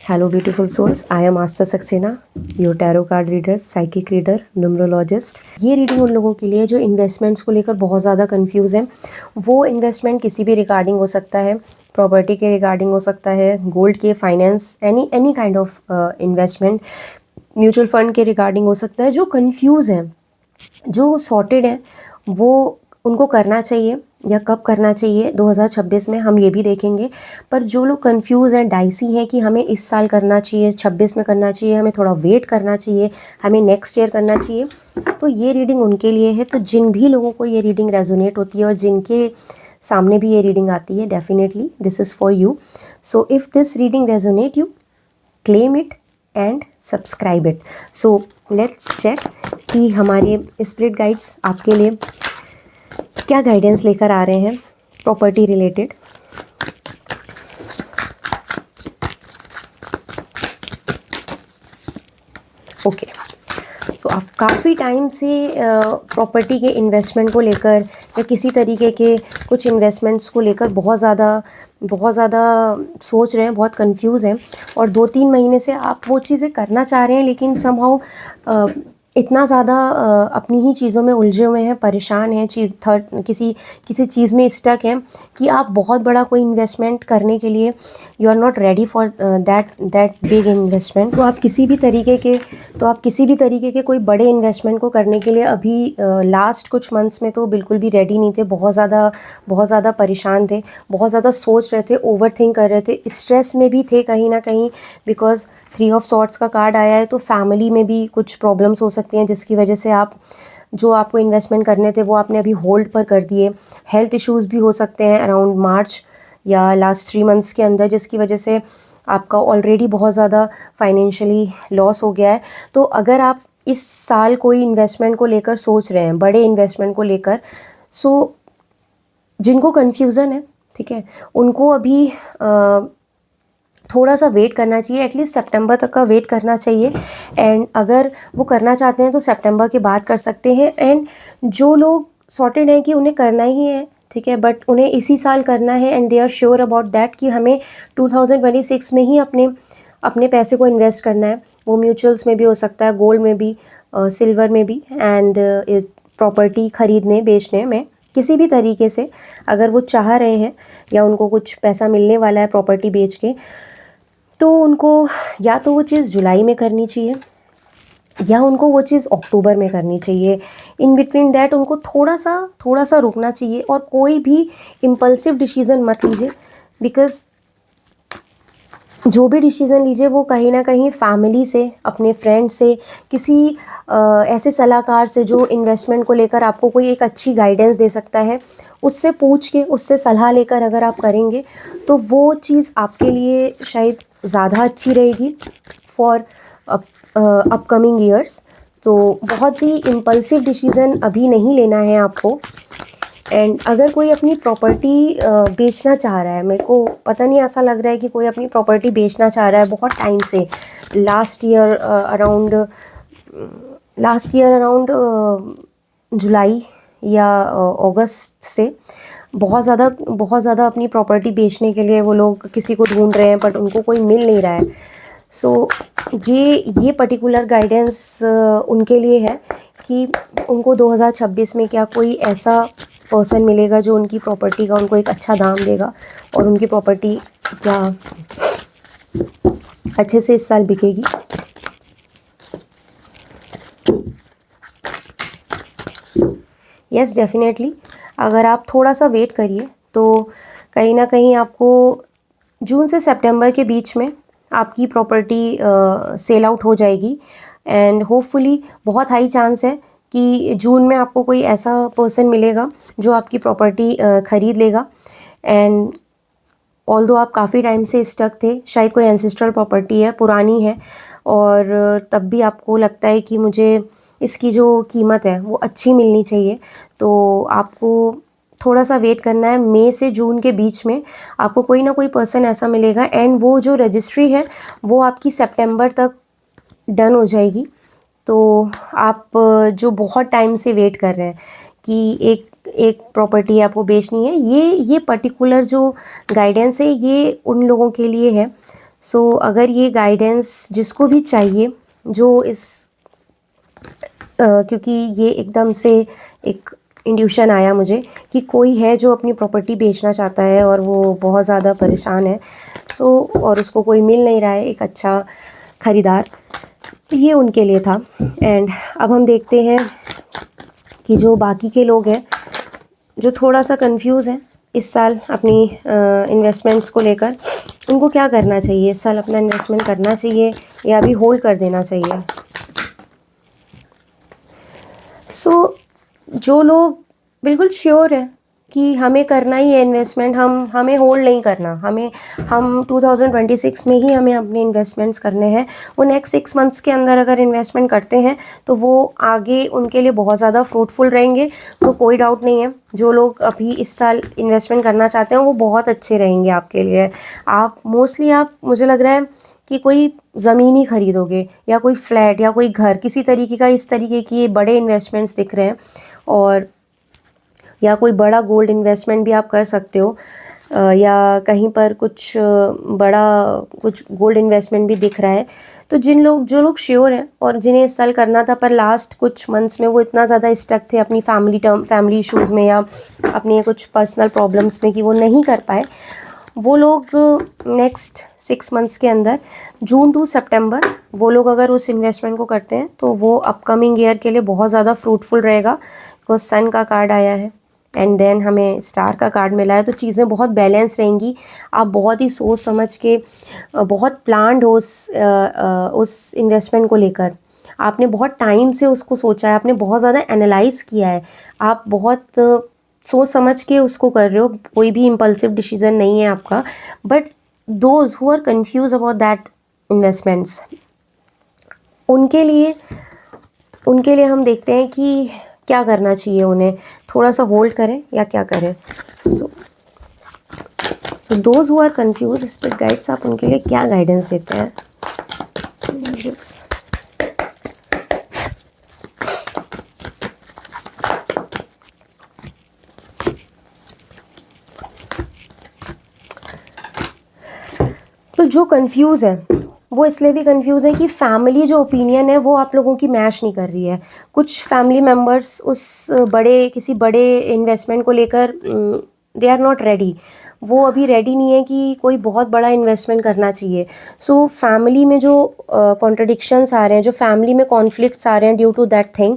Hello, beautiful souls. I am Asta Saxena, your tarot card reader, psychic reader, numerologist. ये reading उन लोगों के लिए जो इन्वेस्टमेंट्स को लेकर बहुत ज़्यादा कंफ्यूज हैं। वो इन्वेस्टमेंट किसी भी रिगार्डिंग हो सकता है, प्रॉपर्टी के रिगार्डिंग हो सकता है, गोल्ड के, finance, any kind of investment, mutual fund के रिगार्डिंग हो सकता है। जो कंफ्यूज हैं, जो सॉर्टेड हैं, वो उनको करना चाहिए या कब करना चाहिए 2026 में, हम ये भी देखेंगे। पर जो लोग कंफ्यूज हैं, डाइसी हैं कि हमें इस साल करना चाहिए, 26 में करना चाहिए, हमें थोड़ा वेट करना चाहिए, हमें नेक्स्ट ईयर करना चाहिए, तो ये रीडिंग उनके लिए है। तो जिन भी लोगों को ये रीडिंग रेजोनेट होती है और जिनके सामने भी ये रीडिंग आती है, definitely this is for you. So if this reading resonate you, claim it and subscribe it. So let's check कि हमारे स्पिरिट गाइड्स आपके लिए क्या गाइडेंस लेकर आ रहे हैं प्रॉपर्टी रिलेटेड। ओके, सो आप काफ़ी टाइम से प्रॉपर्टी के इन्वेस्टमेंट को लेकर या किसी तरीके के कुछ इन्वेस्टमेंट्स को लेकर बहुत ज़्यादा सोच रहे हैं, बहुत कंफ्यूज हैं। और 2-3 महीने से आप वो चीज़ें करना चाह रहे हैं, लेकिन समहाउ इतना ज़्यादा अपनी ही चीज़ों में उलझे हुए हैं, परेशान हैं, किसी चीज़ में स्टक हैं कि आप बहुत बड़ा कोई इन्वेस्टमेंट करने के लिए you are not ready for that big investment. तो आप किसी भी तरीके के कोई बड़े इन्वेस्टमेंट को करने के लिए अभी लास्ट कुछ मंथ्स में तो बिल्कुल भी रेडी नहीं थे। बहुत ज़्यादा परेशान थे, बहुत ज़्यादा सोच रहे थे, ओवर थिंक कर रहे थे, स्ट्रेस में भी थे कहीं ना कहीं, बिकॉज 3 ऑफ सॉर्ट्स का कार्ड आया है। तो फैमिली में भी कुछ प्रॉब्लम्स हो सकती हैं जिसकी वजह से आपको इन्वेस्टमेंट करने थे वो आपने अभी होल्ड पर कर दिए। हेल्थ इश्यूज़ भी हो सकते हैं अराउंड मार्च या लास्ट 3 मंथ्स के अंदर, जिसकी वजह से आपका ऑलरेडी बहुत ज़्यादा फाइनेंशियली लॉस हो गया है। तो अगर आप इस साल कोई इन्वेस्टमेंट को लेकर सोच रहे हैं, बड़े इन्वेस्टमेंट को लेकर, सो जिनको कन्फ्यूज़न है, ठीक है, उनको अभी थोड़ा सा वेट करना चाहिए, एटलीस्ट सितंबर तक का वेट करना चाहिए। एंड अगर वो करना चाहते हैं तो सितंबर के बाद कर सकते हैं। एंड जो लोग सॉर्टेड हैं कि उन्हें करना ही है, ठीक है, बट उन्हें इसी साल करना है and they are sure about that कि हमें 2026 में ही अपने पैसे को इन्वेस्ट करना है। वो म्यूचुअल्स में भी हो सकता है, गोल्ड में भी, सिल्वर में भी, एंड प्रॉपर्टी खरीदने बेचने में, किसी भी तरीके से अगर वो चाह रहे हैं या उनको कुछ पैसा मिलने वाला है प्रॉपर्टी बेच के, तो उनको या तो वो चीज़ जुलाई में करनी चाहिए या उनको वो चीज़ अक्टूबर में करनी चाहिए। इन बिटवीन दैट उनको थोड़ा सा रुकना चाहिए और कोई भी इम्पल्सिव डिसीज़न मत लीजिए, बिकॉज़ जो भी डिसीज़न लीजिए वो कहीं ना कहीं फैमिली से, अपने फ्रेंड से, किसी ऐसे सलाहकार से जो इन्वेस्टमेंट को लेकर आपको कोई एक अच्छी गाइडेंस दे सकता है, उससे पूछ के, उससे सलाह लेकर अगर आप करेंगे तो वो चीज़ आपके लिए शायद ज़्यादा अच्छी रहेगी फॉर अपकमिंग ईयर्स। तो बहुत ही इम्पल्सिव डिसीज़न अभी नहीं लेना है आपको। एंड अगर कोई अपनी प्रॉपर्टी बेचना चाह रहा है, मेरे को पता नहीं, ऐसा लग रहा है कि कोई अपनी प्रॉपर्टी बेचना चाह रहा है बहुत टाइम से, लास्ट ईयर अराउंड जुलाई या अगस्त से बहुत ज़्यादा अपनी प्रॉपर्टी बेचने के लिए वो लोग किसी को ढूंढ रहे हैं, बट उनको कोई मिल नहीं रहा है। सो ये पर्टिकुलर गाइडेंस उनके लिए है कि उनको 2026 में क्या कोई ऐसा पर्सन मिलेगा जो उनकी प्रॉपर्टी का उनको एक अच्छा दाम देगा और उनकी प्रॉपर्टी क्या अच्छे से इस साल बिकेगी। यस, डेफिनेटली अगर आप थोड़ा सा वेट करिए तो कहीं ना कहीं आपको जून से सितंबर के बीच में आपकी प्रॉपर्टी सेल आउट हो जाएगी। एंड होपफुली बहुत हाई चांस है कि जून में आपको कोई ऐसा पर्सन मिलेगा जो आपकी प्रॉपर्टी ख़रीद लेगा। एंड ऑल्दो आप काफ़ी टाइम से स्टक थे, शायद कोई एंसेस्ट्रल प्रॉपर्टी है, पुरानी है, और तब भी आपको लगता है कि मुझे इसकी जो कीमत है वो अच्छी मिलनी चाहिए, तो आपको थोड़ा सा वेट करना है। मई से जून के बीच में आपको कोई ना कोई पर्सन ऐसा मिलेगा एंड वो जो रजिस्ट्री है वो आपकी सितंबर तक डन हो जाएगी। तो आप जो बहुत टाइम से वेट कर रहे हैं कि एक प्रॉपर्टी आपको बेचनी है, ये पर्टिकुलर जो गाइडेंस है ये उन लोगों के लिए है। सो अगर ये गाइडेंस जिसको भी चाहिए, जो इस क्योंकि ये एकदम से एक इंट्यूशन आया मुझे कि कोई है जो अपनी प्रॉपर्टी बेचना चाहता है और वो बहुत ज़्यादा परेशान है, तो और उसको कोई मिल नहीं रहा है एक अच्छा ख़रीदार, तो ये उनके लिए था। एंड अब हम देखते हैं कि जो बाकी के लोग हैं जो थोड़ा सा कंफ्यूज हैं इस साल अपनी इन्वेस्टमेंट्स को लेकर, उनको क्या करना चाहिए? इस साल अपना इन्वेस्टमेंट करना चाहिए या अभी होल्ड कर देना चाहिए? सो जो लोग बिल्कुल श्योर है कि हमें करना ही है इन्वेस्टमेंट, हमें होल्ड नहीं करना, हम 2026 में ही हमें अपने इन्वेस्टमेंट्स करने हैं, वो नेक्स्ट 6 मंथ्स के अंदर अगर इन्वेस्टमेंट करते हैं तो वो आगे उनके लिए बहुत ज़्यादा फ्रूटफुल रहेंगे, तो कोई डाउट नहीं है। जो लोग अभी इस साल इन्वेस्टमेंट करना चाहते हैं वो बहुत अच्छे रहेंगे आपके लिए। आप मोस्टली मुझे लग रहा है कि कोई ज़मीन ही खरीदोगे या कोई फ्लैट या कोई घर, किसी तरीके का इस तरीके की बड़े इन्वेस्टमेंट्स दिख रहे हैं, और या कोई बड़ा गोल्ड इन्वेस्टमेंट भी आप कर सकते हो, या कहीं पर कुछ बड़ा कुछ गोल्ड इन्वेस्टमेंट भी दिख रहा है। तो जो लोग श्योर हैं और जिन्हें इस साल करना था पर लास्ट कुछ मंथ्स में वो इतना ज़्यादा स्टक थे अपनी फैमिली इश्यूज़ में या अपनी कुछ पर्सनल प्रॉब्लम्स में कि वो नहीं कर पाए, वो लोग नेक्स्ट 6 मंथ्स के अंदर जून टू सितंबर वो लोग अगर उस इन्वेस्टमेंट को करते हैं तो वो अपकमिंग ईयर के लिए बहुत ज़्यादा फ्रूटफुल रहेगा। बिकॉज सन का कार्ड आया है एंड देन हमें स्टार का कार्ड मिला है, तो चीज़ें बहुत बैलेंस रहेंगी। आप बहुत ही सोच समझ के बहुत प्लान्ड हो उस इन्वेस्टमेंट को लेकर, आपने बहुत टाइम से उसको सोचा है, आपने बहुत ज़्यादा एनालाइज़ किया है, आप बहुत सोच समझ के उसको कर रहे हो, कोई भी इम्पल्सिव डिसीजन नहीं है आपका। But those who are confuse about that investments, उनके लिए हम देखते हैं कि क्या करना चाहिए उन्हें, थोड़ा सा होल्ड करें या क्या करें। So those who are confuse, spirit guides आप उनके लिए क्या गाइडेंस देते हैं? तो जो कंफ्यूज है वो इसलिए भी कंफ्यूज है कि फैमिली जो ओपिनियन है वो आप लोगों की मैच नहीं कर रही है। कुछ फैमिली मेम्बर्स उस किसी बड़े इन्वेस्टमेंट को लेकर दे आर नॉट रेडी, वो अभी रेडी नहीं है कि कोई बहुत बड़ा इन्वेस्टमेंट करना चाहिए। सो फैमिली में जो कॉन्ट्रडिक्शंस आ रहे हैं, जो फैमिली में कॉन्फ्लिक्ट्स आ रहे हैं ड्यू टू दैट थिंग,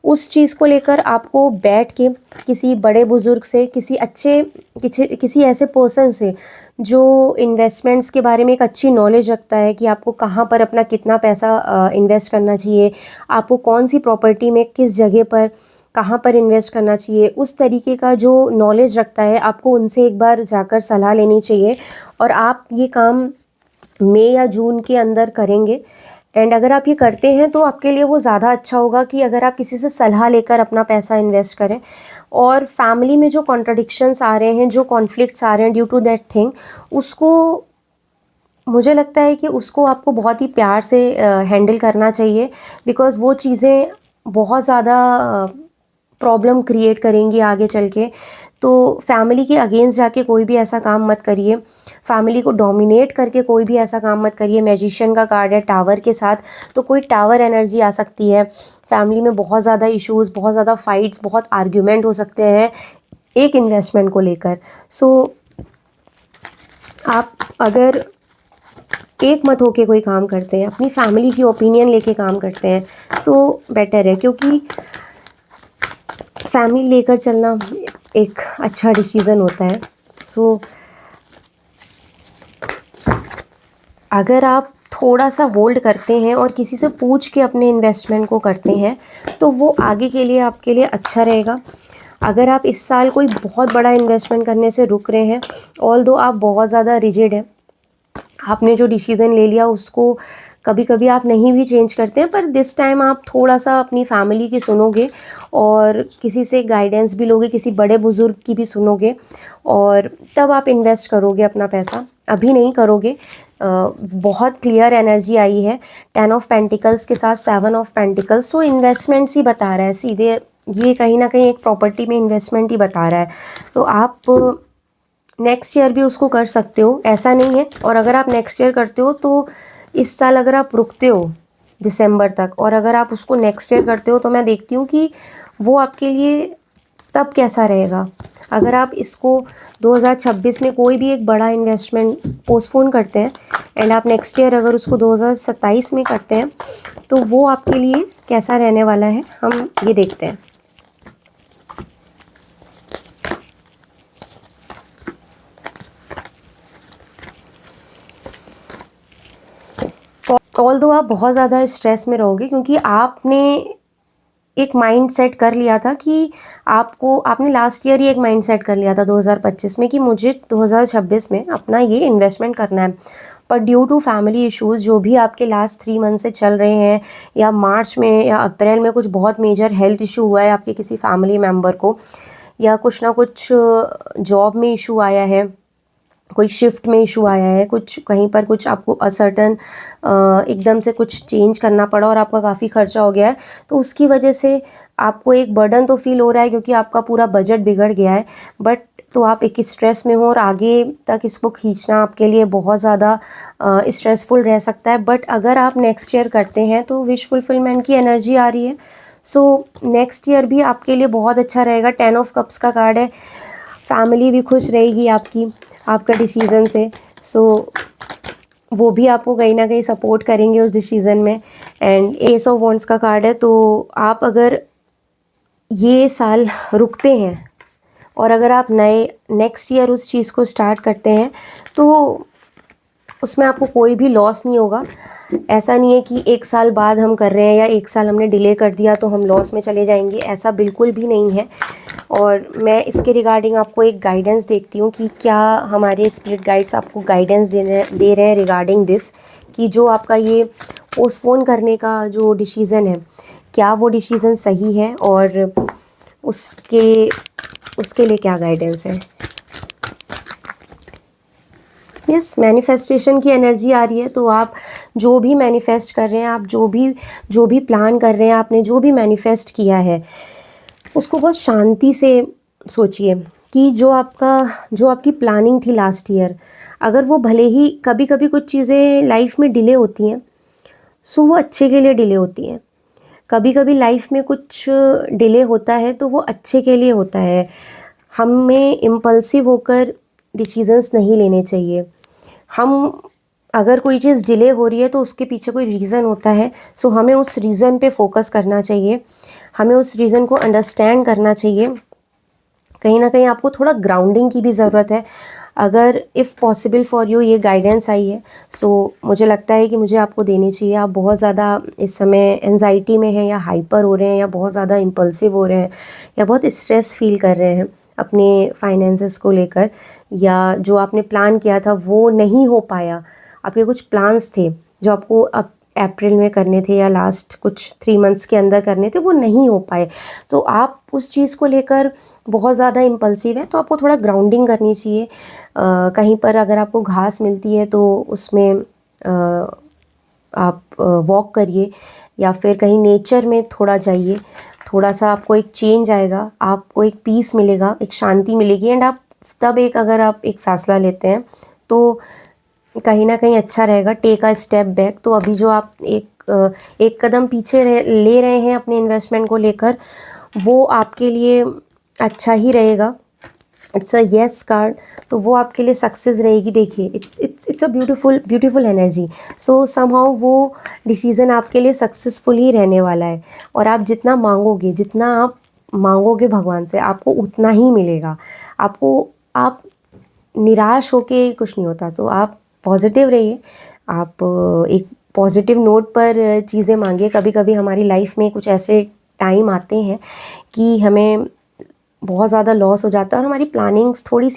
उस चीज़ को लेकर आपको बैठ के किसी बड़े बुज़ुर्ग से, किसी ऐसे पर्सन से जो इन्वेस्टमेंट्स के बारे में एक अच्छी नॉलेज रखता है कि आपको कहाँ पर अपना कितना पैसा इन्वेस्ट करना चाहिए, आपको कौन सी प्रॉपर्टी में किस जगह पर कहाँ पर इन्वेस्ट करना चाहिए, उस तरीके का जो नॉलेज रखता है, आपको उनसे एक बार जाकर सलाह लेनी चाहिए। और आप ये काम मई या जून के अंदर करेंगे, एंड अगर आप ये करते हैं तो आपके लिए वो ज़्यादा अच्छा होगा कि अगर आप किसी से सलाह लेकर अपना पैसा इन्वेस्ट करें। और फैमिली में जो कॉन्ट्रडिक्शंस आ रहे हैं, जो कॉन्फ्लिक्ट्स आ रहे हैं ड्यू टू दैट थिंग, उसको मुझे लगता है कि उसको आपको बहुत ही प्यार से हैंडल करना चाहिए, बिकॉज़ वो चीज़ें बहुत ज़्यादा प्रॉब्लम क्रिएट करेंगी आगे चल के। तो फैमिली के अगेंस्ट जाके कोई भी ऐसा काम मत करिए, फैमिली को डोमिनेट करके कोई भी ऐसा काम मत करिए। मैजिशियन का कार्ड है टावर के साथ, तो कोई टावर एनर्जी आ सकती है, फैमिली में बहुत ज़्यादा इश्यूज़, बहुत ज़्यादा फाइट्स, बहुत आर्ग्यूमेंट हो सकते हैं एक इन्वेस्टमेंट को लेकर। सो आप अगर एक मत होके कोई काम करते हैं, अपनी फैमिली की ओपिनियन लेके काम करते हैं, तो बेटर है, क्योंकि फैमिली लेकर चलना एक अच्छा डिसीज़न होता है। सो अगर आप थोड़ा सा होल्ड करते हैं और किसी से पूछ के अपने इन्वेस्टमेंट को करते हैं तो वो आगे के लिए आपके लिए अच्छा रहेगा। अगर आप इस साल कोई बहुत बड़ा इन्वेस्टमेंट करने से रुक रहे हैं, ऑल्दो आप बहुत ज़्यादा रिजिड हैं, आपने जो डिसीज़न ले लिया उसको कभी कभी आप नहीं भी चेंज करते हैं, पर दिस टाइम आप थोड़ा सा अपनी फैमिली की सुनोगे और किसी से गाइडेंस भी लोगे, किसी बड़े बुज़ुर्ग की भी सुनोगे, और तब आप इन्वेस्ट करोगे अपना पैसा, अभी नहीं करोगे। बहुत क्लियर एनर्जी आई है 10 ऑफ पेंटिकल्स के साथ 7 ऑफ पेंटिकल्स, सो इन्वेस्टमेंट्स ही बता रहा है सीधे, ये कहीं ना कहीं एक प्रॉपर्टी में इन्वेस्टमेंट ही बता रहा है। तो आप नेक्स्ट ईयर भी उसको कर सकते हो, ऐसा नहीं है। और अगर आप नेक्स्ट ईयर करते हो तो इस साल अगर आप रुकते हो दिसंबर तक और अगर आप उसको नेक्स्ट ईयर करते हो तो मैं देखती हूँ कि वो आपके लिए तब कैसा रहेगा। अगर आप इसको 2026 में कोई भी एक बड़ा इन्वेस्टमेंट पोस्टपोन करते हैं एंड आप नेक्स्ट ईयर अगर उसको 2027 में करते हैं तो वो आपके लिए कैसा रहने वाला है, हम ये देखते हैं। ऑल दो आप बहुत ज़्यादा स्ट्रेस में रहोगे क्योंकि आपने एक माइंड सेट कर लिया था कि आपने लास्ट ईयर ही एक माइंड सेट कर लिया था 2025 में कि मुझे 2026 में अपना ये इन्वेस्टमेंट करना है। पर ड्यू टू फैमिली इश्यूज़ जो भी आपके लास्ट 3 मंथ से चल रहे हैं या मार्च में या अप्रैल में कुछ बहुत मेजर हेल्थ इशू हुआ है आपके किसी फैमिली मेम्बर को, या कुछ ना कुछ जॉब में इशू आया है, कोई शिफ्ट में इशू आया है, कुछ कहीं पर कुछ आपको असर्टन एकदम से कुछ चेंज करना पड़ा और आपका काफ़ी खर्चा हो गया है, तो उसकी वजह से आपको एक बर्डन तो फील हो रहा है क्योंकि आपका पूरा बजट बिगड़ गया है। बट तो आप एक स्ट्रेस में हो और आगे तक इसको खींचना आपके लिए बहुत ज़्यादा स्ट्रेसफुल रह सकता है। बट अगर आप नेक्स्ट ईयर करते हैं तो विश फुलफिलमेंट की एनर्जी आ रही है। सो नेक्स्ट ईयर भी आपके लिए बहुत अच्छा रहेगा। 10 ऑफ कप्स का कार्ड है, फैमिली भी खुश रहेगी आपकी आपका डिसीज़न से। सो वो भी आपको कहीं ना कहीं सपोर्ट करेंगे उस डिसीज़न में। एंड एस ऑफ वॉन्ड्स का कार्ड है, तो आप अगर ये साल रुकते हैं और अगर आप नए नेक्स्ट ईयर उस चीज़ को स्टार्ट करते हैं तो उसमें आपको कोई भी लॉस नहीं होगा। ऐसा नहीं है कि 1 साल बाद हम कर रहे हैं या 1 साल हमने डिले कर दिया तो हम लॉस में चले जाएंगे, ऐसा बिल्कुल भी नहीं है। और मैं इसके रिगार्डिंग आपको एक गाइडेंस देखती हूँ कि क्या हमारे स्पिरिट गाइड्स आपको गाइडेंस दे रहे हैं रिगार्डिंग दिस, कि जो आपका ये पोस्टपोन करने का जो डिसीज़न है क्या वो डिसीज़न सही है और उसके लिए क्या गाइडेंस है। यस, मैनिफेस्टेशन की एनर्जी आ रही है। तो आप जो भी मैनिफेस्ट कर रहे हैं, आप जो भी प्लान कर रहे हैं, आपने जो भी मैनिफेस्ट किया है उसको बहुत शांति से सोचिए कि जो आपकी प्लानिंग थी लास्ट ईयर, अगर वो भले ही कभी कभी कुछ चीज़ें लाइफ में डिले होती हैं सो वो अच्छे के लिए डिले होती हैं। कभी कभी लाइफ में कुछ डिले होता है तो वो अच्छे के लिए होता है। हमें इम्पल्सिव होकर डिसीजंस नहीं लेने चाहिए। हम अगर कोई चीज़ डिले हो रही है तो उसके पीछे कोई रीज़न होता है। सो हमें उस रीज़न पे फोकस करना चाहिए, हमें उस रीज़न को अंडरस्टैंड करना चाहिए। कहीं ना कहीं आपको थोड़ा ग्राउंडिंग की भी ज़रूरत है। अगर इफ़ पॉसिबल फॉर यू ये गाइडेंस आई है सो मुझे लगता है कि मुझे आपको देनी चाहिए। आप बहुत ज़्यादा इस समय एंजाइटी में हैं या हाइपर हो रहे हैं या बहुत ज़्यादा इम्पल्सिव हो रहे हैं या बहुत स्ट्रेस फील कर रहे हैं अपने फाइनेंसेस को लेकर, या जो आपने प्लान किया था वो नहीं हो पाया। आपके कुछ प्लान्स थे जो आपको अब अप्रैल में करने थे या लास्ट कुछ 3 मंथ्स के अंदर करने थे, वो नहीं हो पाए। तो आप उस चीज़ को लेकर बहुत ज़्यादा इम्पल्सिव है तो आपको थोड़ा ग्राउंडिंग करनी चाहिए। कहीं पर अगर आपको घास मिलती है तो उसमें आप वॉक करिए या फिर कहीं नेचर में थोड़ा जाइए। थोड़ा सा आपको एक चेंज आएगा, आपको एक पीस मिलेगा, एक शांति मिलेगी एंड आप तब अगर आप एक फ़ैसला लेते हैं तो कहीं ना कहीं अच्छा रहेगा। Take a step back. तो अभी जो आप एक कदम पीछे ले रहे हैं अपने इन्वेस्टमेंट को लेकर, वो आपके लिए अच्छा ही रहेगा। इट्स अ येस कार्ड, तो वो आपके लिए सक्सेस रहेगी। देखिए it's a beautiful energy. So somehow वो डिसीज़न आपके लिए सक्सेसफुल ही रहने वाला है। और आप जितना मांगोगे भगवान से आपको उतना ही मिलेगा। आप निराश होके कुछ नहीं होता। तो आप पॉजिटिव रहिए, आप एक पॉजिटिव नोट पर चीज़ें मांगिए। कभी कभी हमारी लाइफ में कुछ ऐसे टाइम आते हैं कि हमें बहुत ज़्यादा लॉस हो जाता है और हमारी प्लानिंग्स थोड़ी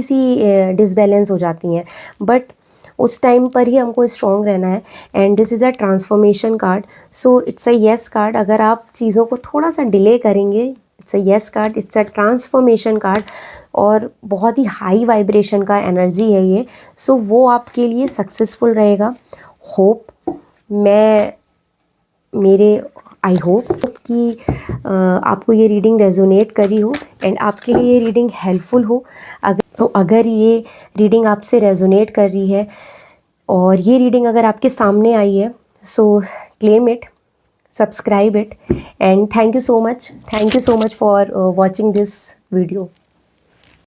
सी डिसबैलेंस हो जाती हैं। बट उस टाइम पर ही हमको स्ट्रॉन्ग रहना है। And this is a transformation card, so it's a yes card. अगर आप चीज़ों को थोड़ा सा डिले करेंगे, it's a yes card, it's a transformation card और बहुत ही हाई वाइब्रेशन का एनर्जी है ये। सो वो आपके लिए सक्सेसफुल रहेगा। होप मैं मेरे आई होप कि आपको ये रीडिंग रेजोनेट करी हो एंड आपके लिए ये रीडिंग हेल्पफुल हो। अगर तो अगर ये रीडिंग आपसे रेजोनेट कर रही है और ये रीडिंग अगर आपके सामने आई है, सो claim it, subscribe it, and thank you so much for watching this video.